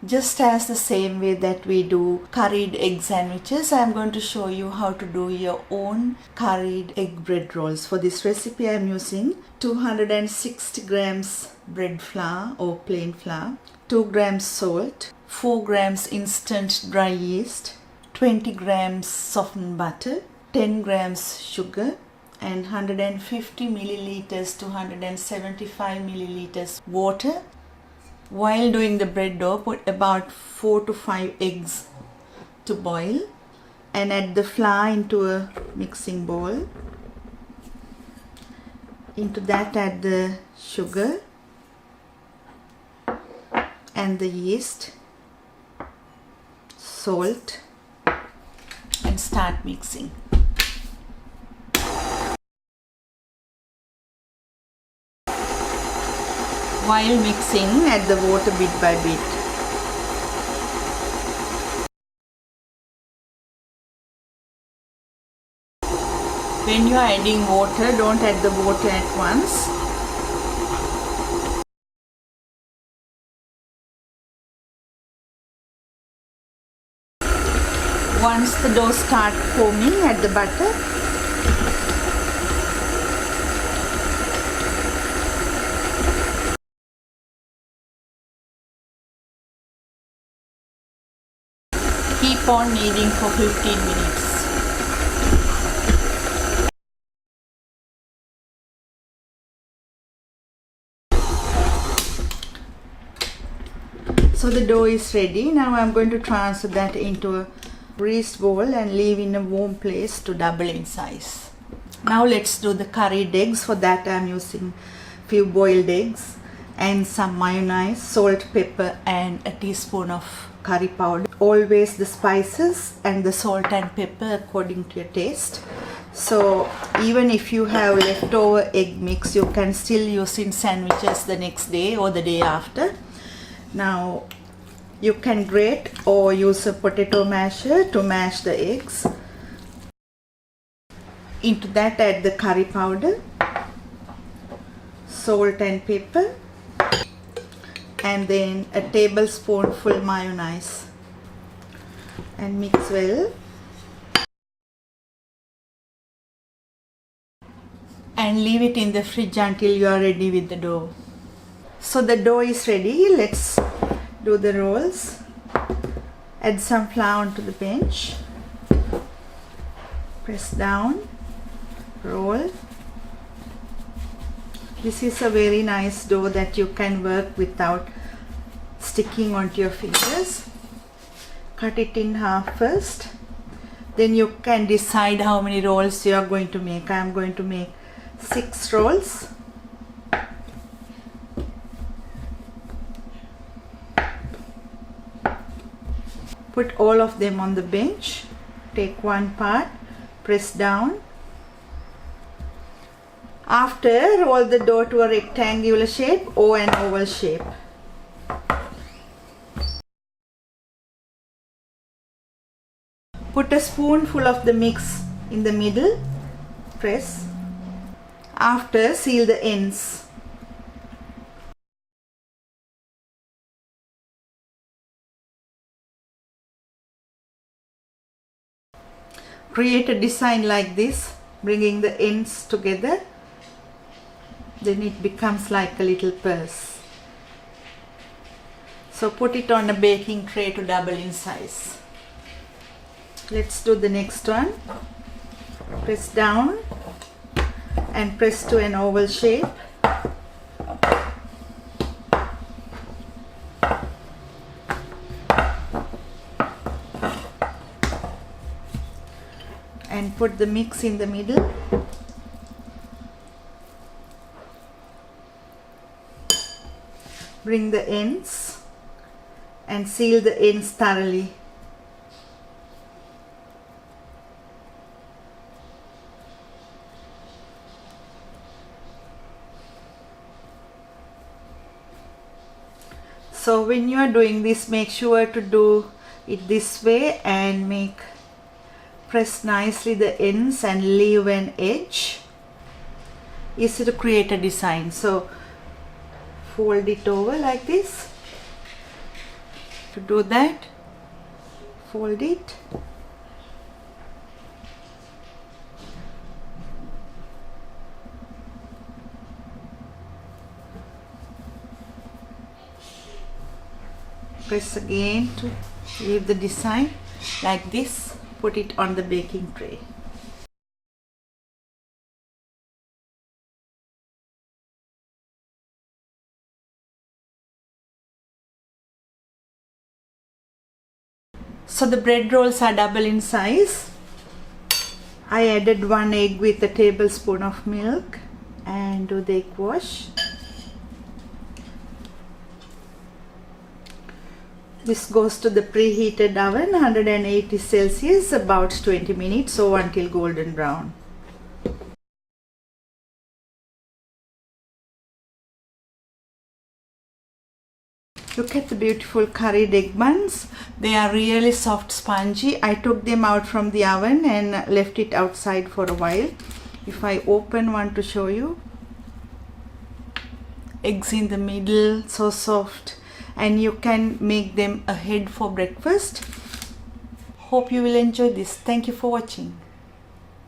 Just as the same way that we do curried egg sandwiches, I am going to show you how to do your own curried egg bread rolls. For this recipe I am using 260 grams bread flour or plain flour, 2 grams salt, 4 grams instant dry yeast, 20 grams softened butter, 10 grams sugar, and 150 milliliters to 175 milliliters water. While doing the bread dough, put about 4 to 5 eggs to boil and add the flour into a mixing bowl. Into that add the sugar and the yeast, salt, and start mixing. While mixing, add the water bit by bit. When you are adding water, don't add the water at once. Once the dough starts forming, add the butter. Keep on kneading for 15 minutes. So the dough is ready. Now I am going to transfer that into a greased bowl and leave in a warm place to double in size. Now let's do the curried eggs. For that I am using few boiled eggs and some mayonnaise, salt, pepper, and a teaspoon of curry powder. Always the spices and the salt and pepper according to your taste. So even if you have leftover egg mix, you can still use in sandwiches the next day or the day after. Now you can grate or use a potato masher to mash the eggs. Into that add the curry powder, salt and pepper, and then a tablespoonful mayonnaise, and mix well. And leave it in the fridge until you are ready with the dough. So the dough is ready. Let's do the rolls. Add some flour onto the bench. Press down. Roll. This is a very nice dough that you can work without sticking onto your fingers. Cut it in half first. Then you can decide how many rolls you are going to make. I am going to make 6 rolls. Put all of them on the bench. Take one part, press down. After, roll the dough to a rectangular shape or an oval shape. Put a spoonful of the mix in the middle. Press. After, seal the ends. Create a design like this, bringing the ends together. Then it becomes like a little purse. So put it on a baking tray to double in size. Let's do the next one. Press down and press to an oval shape. And put the mix in the middle. Bring the ends and seal the ends thoroughly. So when you are doing this, make sure to do it this way and press nicely the ends and leave an edge. Easy to create a design. So fold it over like this To do that, fold it. Press again to leave the design like this. Put it on the baking tray. So the bread rolls are double in size. I added 1 egg with a tablespoon of milk and do the egg wash. This goes to the preheated oven, 180 Celsius, about 20 minutes or until golden brown. Look at the beautiful curried egg buns. They are really soft, spongy. I took them out from the oven and left it outside for a while. If I open one to show you, eggs in the middle, so soft, and you can make them ahead for breakfast. Hope you will enjoy this. Thank you for watching.